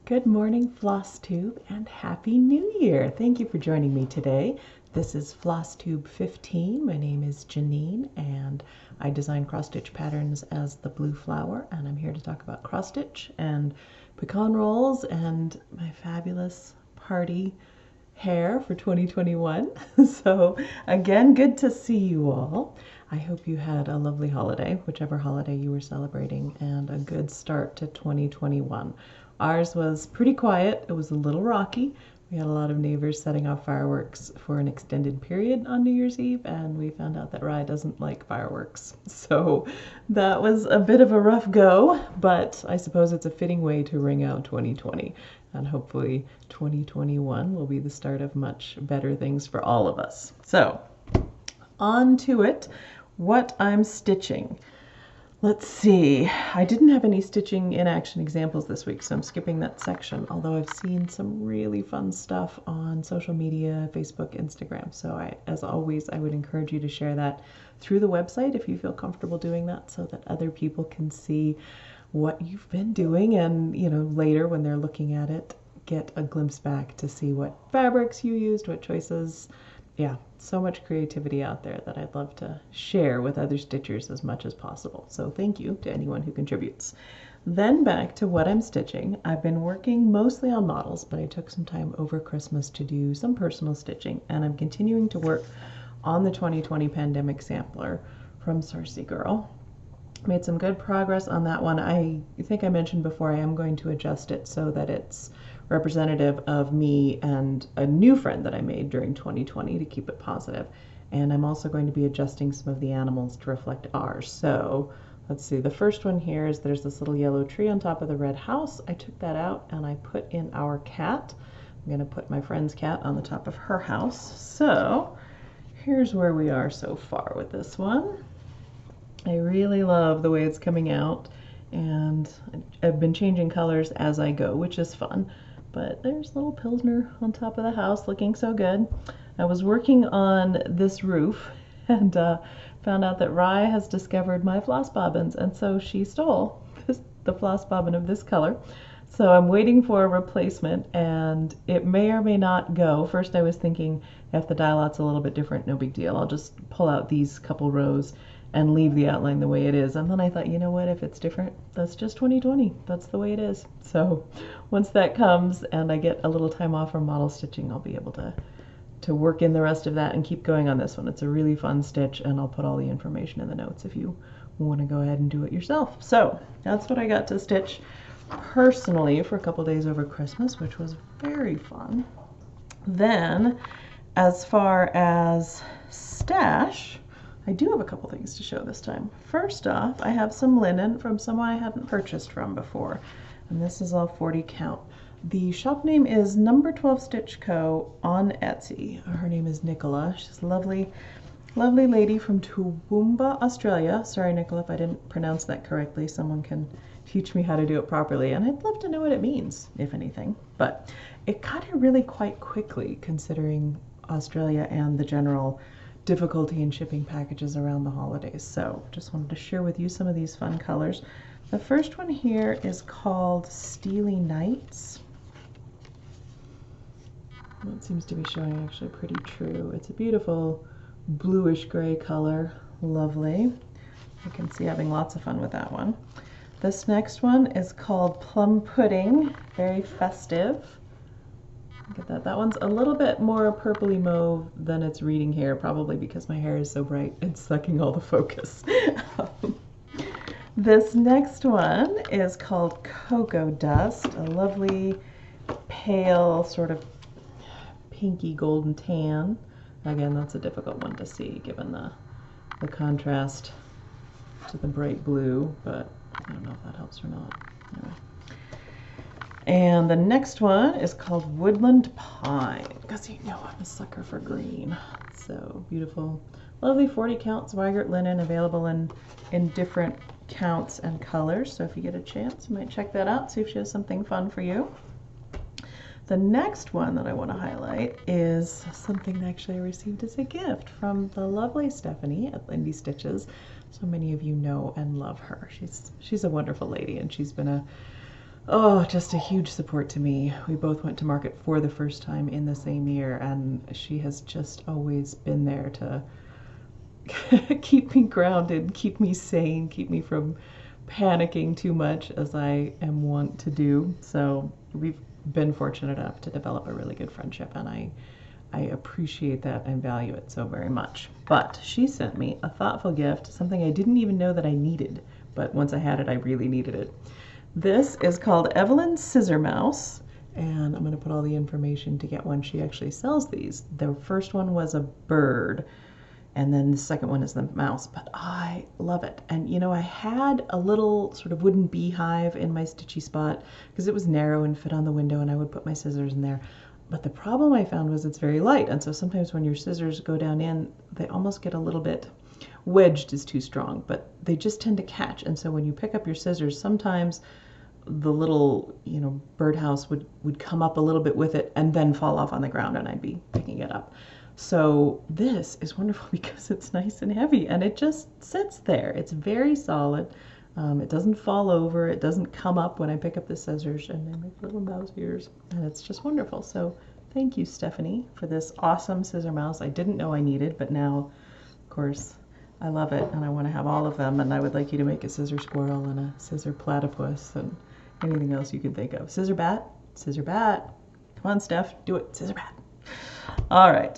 Good morning, Flosstube, and Happy New Year! Thank you for joining me today. This is Flosstube 15. My name is Janine, and I design cross-stitch patterns as the Blue Flower, and I'm here to talk about cross-stitch and pecan rolls and my fabulous party hair for 2021. So again, good to see you all. I hope you had a lovely holiday, whichever holiday you were celebrating, and a good start to 2021. Ours was pretty quiet. It was a little rocky. We had a lot of neighbors setting off fireworks for an extended period on New Year's Eve, and we found out that Rye doesn't like fireworks. So that was a bit of a rough go, but I suppose it's a fitting way to ring out 2020. And hopefully 2021 will be the start of much better things for all of us. So on to it, what I'm stitching. Let's see, I didn't have any stitching in action examples this week, so I'm skipping that section, although I've seen some really fun stuff on social media, Facebook, Instagram. So as always, I would encourage you to share that through the website if you feel comfortable doing that, so that other people can see what you've been doing, and later when they're looking at it, get a glimpse back to see what fabrics you used, what choices. Yeah, so much creativity out there that I'd love to share with other stitchers as much as possible. So thank you to anyone who contributes. Then back to what I'm stitching. I've been working mostly on models, but I took some time over Christmas to do some personal stitching, and I'm continuing to work on the 2020 pandemic sampler from Sarcy Girl. Made some good progress on that one. I think I mentioned before I am going to adjust it so that it's representative of me and a new friend that I made during 2020 to keep it positive. And I'm also going to be adjusting some of the animals to reflect ours. So let's see, the first one here is there's this little yellow tree on top of the red house. I took that out and I put in our cat. I'm going to put my friend's cat on the top of her house. So here's where we are so far with this one. I really love the way it's coming out, and I've been changing colors as I go, which is fun. But there's little Pilsner on top of the house looking so good. I was working on this roof and found out that Rye has discovered my floss bobbins, and so she stole the floss bobbin of this color. So I'm waiting for a replacement, and it may or may not go. First I was thinking if the die lot's a little bit different, no big deal. I'll just pull out these couple rows and leave the outline the way it is. And then I thought, you know what, if it's different, that's just 2020. That's the way it is. So once that comes and I get a little time off from model stitching, I'll be able to work in the rest of that and keep going on this one. It's a really fun stitch, and I'll put all the information in the notes if you want to go ahead and do it yourself. So that's what I got to stitch personally for a couple days over Christmas, which was very fun. Then as far as stash, I do have a couple things to show this time. First off, I have some linen from someone I hadn't purchased from before, and this is all 40 count. The shop name is Number 12 Stitch Co. on Etsy. Her name is Nicola. She's a lovely, lovely lady from Toowoomba, Australia. Sorry, Nicola, if I didn't pronounce that correctly. Someone can teach me how to do it properly, and I'd love to know what it means, if anything. But it got here really quite quickly, considering Australia and the general difficulty in shipping packages around the holidays. So just wanted to share with you some of these fun colors. The first one here is called Steely Nights. It seems to be showing actually pretty true. It's a beautiful bluish gray color. Lovely. I can see having lots of fun with that one. This next one is called Plum Pudding. Very festive. Look at that. That one's a little bit more purpley mauve than it's reading here, probably because my hair is so bright it's sucking all the focus. This next one is called Cocoa Dust, a lovely pale sort of pinky golden tan. Again, that's a difficult one to see given the contrast to the bright blue, but I don't know if that helps or not. Anyway. And the next one is called Woodland Pine, because you know I'm a sucker for green. So beautiful, lovely 40 count Zweigart linen, available in different counts and colors. So if you get a chance, you might check that out, see if she has something fun for you. The next one that I want to highlight is something actually I received as a gift from the lovely Stephanie at Lindy Stitches. So many of you know and love her. She's a wonderful lady, and she's been oh, just a huge support to me. We both went to market for the first time in the same year, and she has just always been there to keep me grounded, keep me sane, keep me from panicking too much as I am wont to do. So we've been fortunate enough to develop a really good friendship, and I appreciate that and value it so very much. But she sent me a thoughtful gift, something I didn't even know that I needed, but once I had it, I really needed it. This is called Evelyn's Scissor Mouse, and I'm going to put all the information to get one. She actually sells these. The first one was a bird, and then the second one is the mouse, but I love it. And you know, I had a little sort of wooden beehive in my stitchy spot because it was narrow and fit on the window, and I would put my scissors in there. But the problem I found was it's very light, and so sometimes when your scissors go down in, they almost get a little bit, wedged is too strong, but they just tend to catch. And so when you pick up your scissors, sometimes the little, you know, birdhouse would come up a little bit with it and then fall off on the ground, and I'd be picking it up. So this is wonderful because it's nice and heavy, and it just sits there. It's very solid. It doesn't fall over. It doesn't come up when I pick up the scissors, and they make little mouse ears, and it's just wonderful. So thank you, Stephanie, for this awesome scissor mouse I didn't know I needed, but now, of course, I love it, and I want to have all of them, and I would like you to make a scissor squirrel and a scissor platypus and anything else you can think of. Scissor bat, scissor bat. Come on, Steph, do it, scissor bat. All right,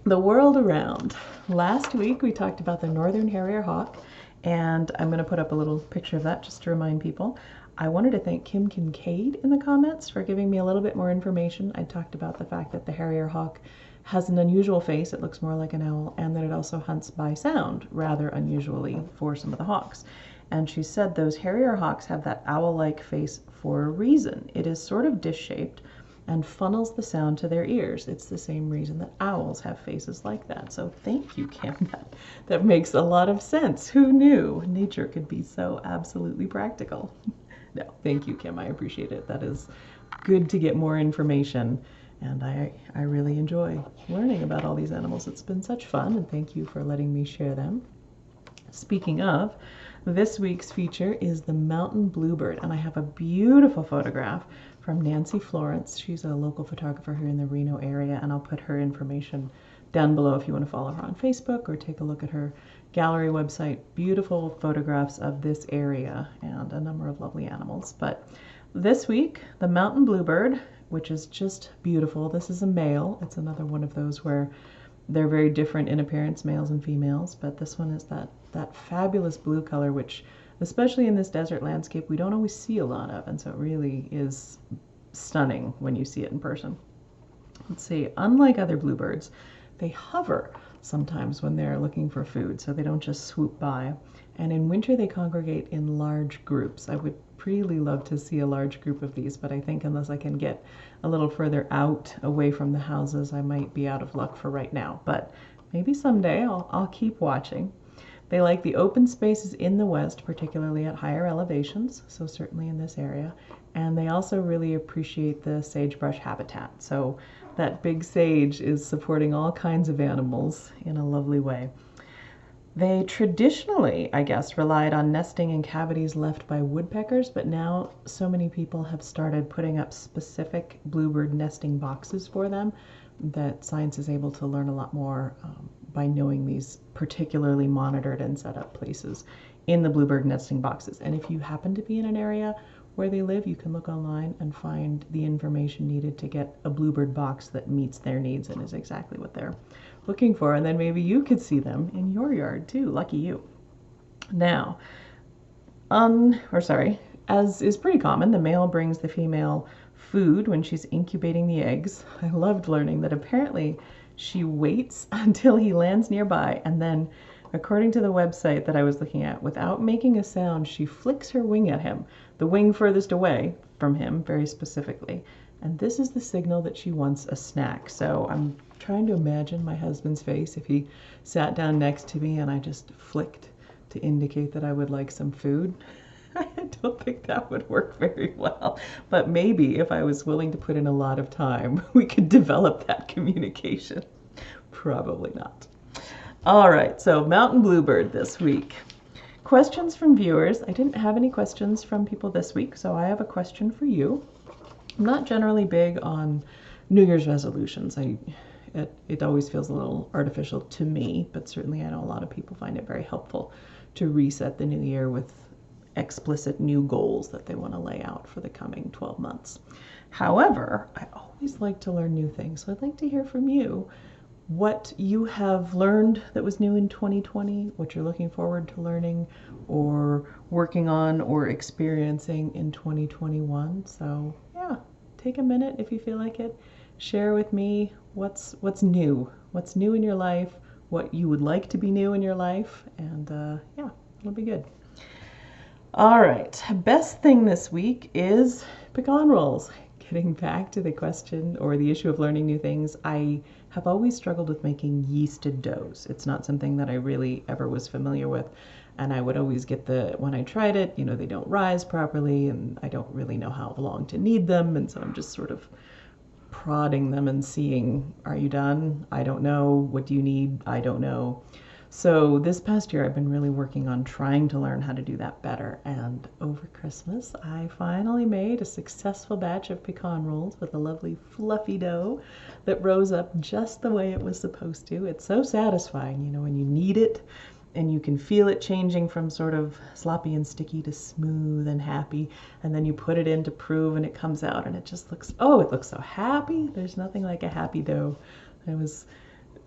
the world around. Last week we talked about the northern harrier hawk, and I'm going to put up a little picture of that just to remind people. I wanted to thank Kim Kincaid in the comments for giving me a little bit more information. I talked about the fact that the harrier hawk has an unusual face. It looks more like an owl, and that it also hunts by sound, rather unusually for some of the hawks. And she said those harrier hawks have that owl-like face for a reason. It is sort of dish-shaped and funnels the sound to their ears. It's the same reason that owls have faces like that. So thank you, Kim. That makes a lot of sense. Who knew nature could be so absolutely practical? No, thank you, Kim. I appreciate it. That is good to get more information. And I really enjoy learning about all these animals. It's been such fun, and thank you for letting me share them. Speaking of, this week's feature is the mountain bluebird, and I have a beautiful photograph from Nancy Florence. She's a local photographer here in the Reno area, and I'll put her information down below if you want to follow her on Facebook or take a look at her gallery website. Beautiful photographs of this area and a number of lovely animals. But this week, the mountain bluebird, which is just beautiful. This is a male. It's another one of those where they're very different in appearance, males and females, but this one is that fabulous blue color, which especially in this desert landscape, we don't always see a lot of, and so it really is stunning when you see it in person. Let's see, unlike other bluebirds, they hover sometimes when they're looking for food, so they don't just swoop by. And in winter, they congregate in large groups. I would really love to see a large group of these, but I think unless I can get a little further out away from the houses, I might be out of luck for right now. But maybe someday I'll keep watching. They like the open spaces in the west, particularly at higher elevations, so certainly in this area. And they also really appreciate the sagebrush habitat. So that big sage is supporting all kinds of animals in a lovely way. They traditionally, I guess, relied on nesting in cavities left by woodpeckers, but now so many people have started putting up specific bluebird nesting boxes for them that science is able to learn a lot more by knowing these particularly monitored and set up places in the bluebird nesting boxes. And if you happen to be in an area where they live, you can look online and find the information needed to get a bluebird box that meets their needs and is exactly what they're looking for. And then maybe you could see them in your yard too. Lucky you. Now, as is pretty common, the male brings the female food when she's incubating the eggs. I loved learning that apparently she waits until he lands nearby, and then, according to the website that I was looking at, without making a sound, she flicks her wing at him, the wing furthest away from him, very specifically. And this is the signal that she wants a snack. So I'm trying to imagine my husband's face if he sat down next to me and I just flicked to indicate that I would like some food. I don't think that would work very well, but maybe if I was willing to put in a lot of time, we could develop that communication. Probably not. All right, so mountain bluebird this week. questions from viewers. I didn't have any questions from people this week, so I have a question for you. I'm not generally big on New Year's resolutions. It always feels a little artificial to me, but certainly I know a lot of people find it very helpful to reset the new year with explicit new goals that they want to lay out for the coming 12 months. However, I always like to learn new things, so I'd like to hear from you what you have learned that was new in 2020, what you're looking forward to learning or working on or experiencing in 2021. So yeah, take a minute if you feel like it. Share with me what's new in your life, what you would like to be new in your life, and yeah, it'll be good. All right, best thing this week is pecan rolls. Getting back to the question or the issue of learning new things, I have always struggled with making yeasted doughs. It's not something that I really ever was familiar with, and I would always get when I tried it, you know, they don't rise properly, and I don't really know how long to knead them, and so I'm just sort of prodding them and seeing, are you done? I don't know. What do you need? I don't know. So this past year I've been really working on trying to learn how to do that better, and over Christmas I finally made a successful batch of pecan rolls with a lovely fluffy dough that rose up just the way it was supposed to. It's so satisfying, you know, when you knead it and you can feel it changing from sort of sloppy and sticky to smooth and happy, and then you put it in to prove and it comes out and it just looks, oh, it looks so happy. There's nothing like a happy dough. I was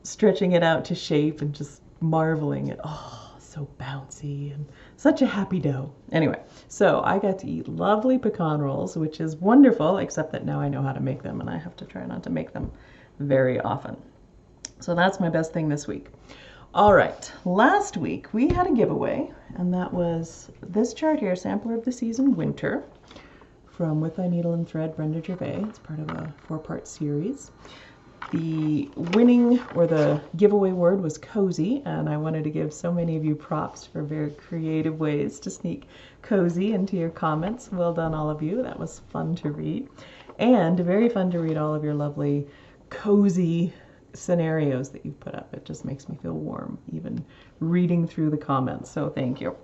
stretching it out to shape and just marveling at, oh, so bouncy and such a happy dough. Anyway, so I got to eat lovely pecan rolls, which is wonderful, except that now I know how to make them and I have to try not to make them very often. So that's my best thing this week. All right, last week we had a giveaway, and that was this chart here, Sampler of the Season Winter, from With Thy Needle and Thread, Brenda Gervais. It's part of a 4-part series. The winning or the giveaway word was cozy, and I wanted to give so many of you props for very creative ways to sneak cozy into your comments. Well done, all of you. That was fun to read, and very fun to read all of your lovely cozy scenarios that you've put up. It just makes me feel warm even reading through the comments, so thank you.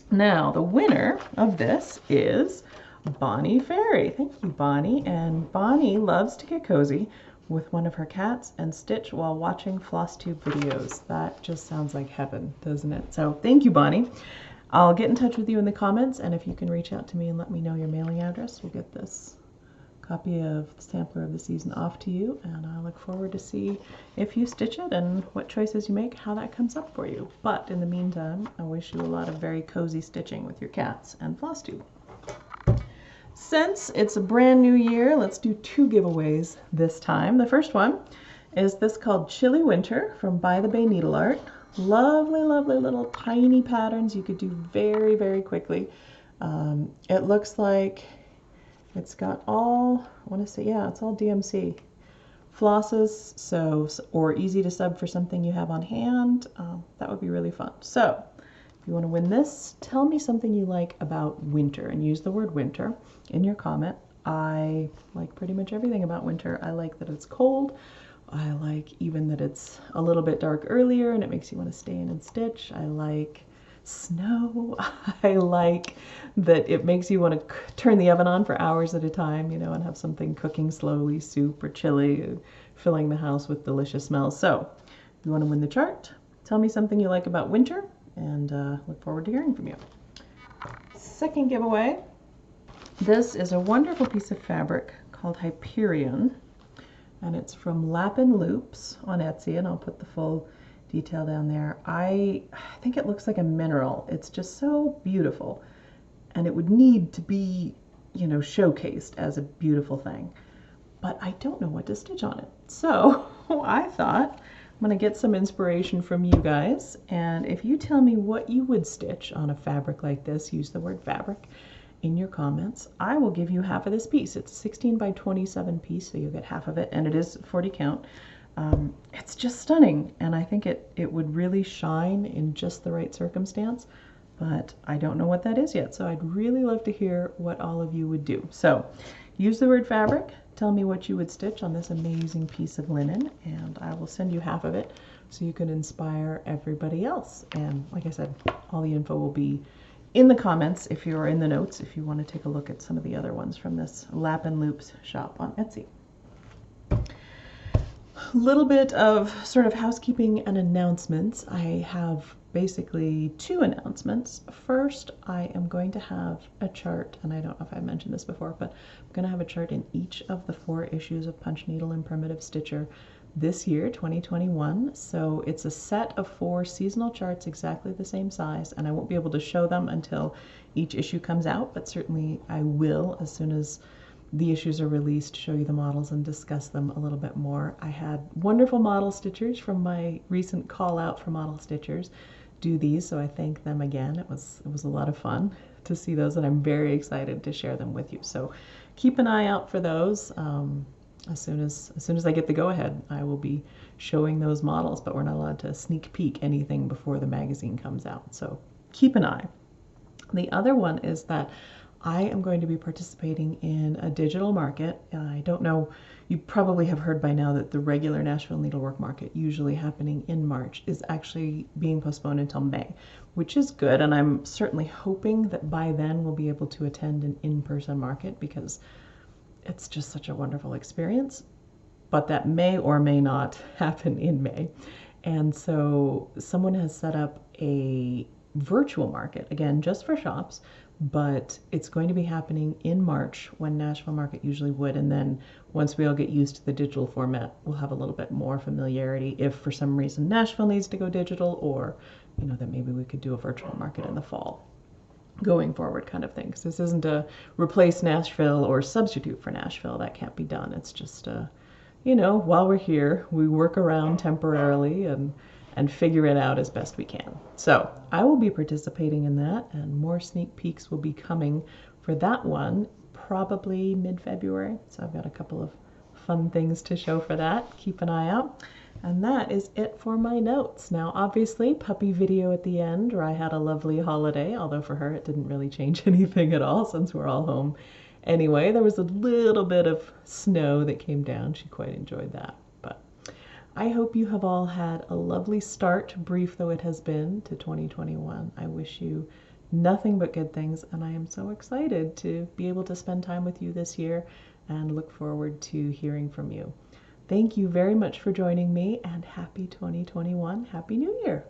Now the winner of this is Bonnie Fairy. Thank you, Bonnie. And Bonnie loves to get cozy with one of her cats and stitch while watching Flosstube videos. That just sounds like heaven, doesn't it? So thank you, Bonnie. I'll get in touch with you in the comments, and if you can reach out to me and let me know your mailing address, we'll get this copy of the Sampler of the Season off to you, and I look forward to see if you stitch it and what choices you make, how that comes up for you. But in the meantime, I wish you a lot of very cozy stitching with your cats and Flosstube. Since it's a brand new year, let's do 2 giveaways this time. The first one is this called Chilly Winter from By The Bay Needleart. Lovely, lovely little tiny patterns you could do very, very quickly. It looks like it's got all, I want to say, yeah, it's all DMC flosses, so, or easy to sub for something you have on hand. That would be really fun. So if you want to win this, tell me something you like about winter and use the word winter in your comment. I like pretty much everything about winter. I like that it's cold. I like even that it's a little bit dark earlier and it makes you want to stay in and stitch. I like snow. I like that it makes you want to turn the oven on for hours at a time, you know, and have something cooking slowly, soup or chili, filling the house with delicious smells. So if you want to win the chart, tell me something you like about winter, and look forward to hearing from you. Second giveaway. This is a wonderful piece of fabric called Hyperion, and it's from Lapin Loops on Etsy, and I'll put the full detail down there. I think it looks like a mineral. It's just so beautiful, and it would need to be, you know, showcased as a beautiful thing, but I don't know what to stitch on it. So I thought I'm going to get some inspiration from you guys, and if you tell me what you would stitch on a fabric like this, use the word fabric in your comments, I will give you half of this piece. It's a 16 by 27 piece, so you'll get half of it, and it is 40 count. It's just stunning, and I think it would really shine in just the right circumstance, but I don't know what that is yet, so I'd really love to hear what all of you would do. So use the word fabric, tell me what you would stitch on this amazing piece of linen, and I will send you half of it so you can inspire everybody else. And like I said, all the info will be in the comments if you're in the notes, if you want to take a look at some of the other ones from this Lapin Loops shop on Etsy. A little bit of sort of housekeeping and announcements. I have basically two announcements. First, I am going to have a chart, and I don't know if I mentioned this before, but I'm going to have a chart in each of the 4 issues of Punch Needle and Primitive Stitcher this year, 2021. So it's a set of 4 seasonal charts exactly the same size, and I won't be able to show them until each issue comes out, but certainly I will as soon as the issues are released, show you the models and discuss them a little bit more. I had wonderful model stitchers from my recent call out for model stitchers do these, so I thank them again. It was a lot of fun to see those, and I'm very excited to share them with you. So keep an eye out for those. As soon as I get the go-ahead, I will be showing those models, but we're not allowed to sneak peek anything before the magazine comes out, so keep an eye. The other one is that I am going to be participating in a digital market. I don't know, you probably have heard by now that the regular Nashville Needlework Market, usually happening in March, is actually being postponed until May, which is good, and I'm certainly hoping that by then we'll be able to attend an in-person market because it's just such a wonderful experience. But that may or may not happen in May. And so someone has set up a virtual market, again, just for shops, but it's going to be happening in March when Nashville Market usually would, and then once we all get used to the digital format, we'll have a little bit more familiarity if for some reason Nashville needs to go digital, or that maybe we could do a virtual market in the fall going forward kind of thing. Because this isn't a replace Nashville or substitute for Nashville. That can't be done. It's just while we're here, we work around temporarily and figure it out as best we can. So I will be participating in that, and more sneak peeks will be coming for that one probably mid-February. So I've got a couple of fun things to show for that. Keep an eye out. And that is it for my notes. Now, obviously, puppy video at the end where I had a lovely holiday, although for her it didn't really change anything at all since we're all home. Anyway, there was a little bit of snow that came down. She quite enjoyed that. I hope you have all had a lovely start, brief though it has been, to 2021. I wish you nothing but good things, and I am so excited to be able to spend time with you this year and look forward to hearing from you. Thank you very much for joining me, and happy 2021. Happy New Year!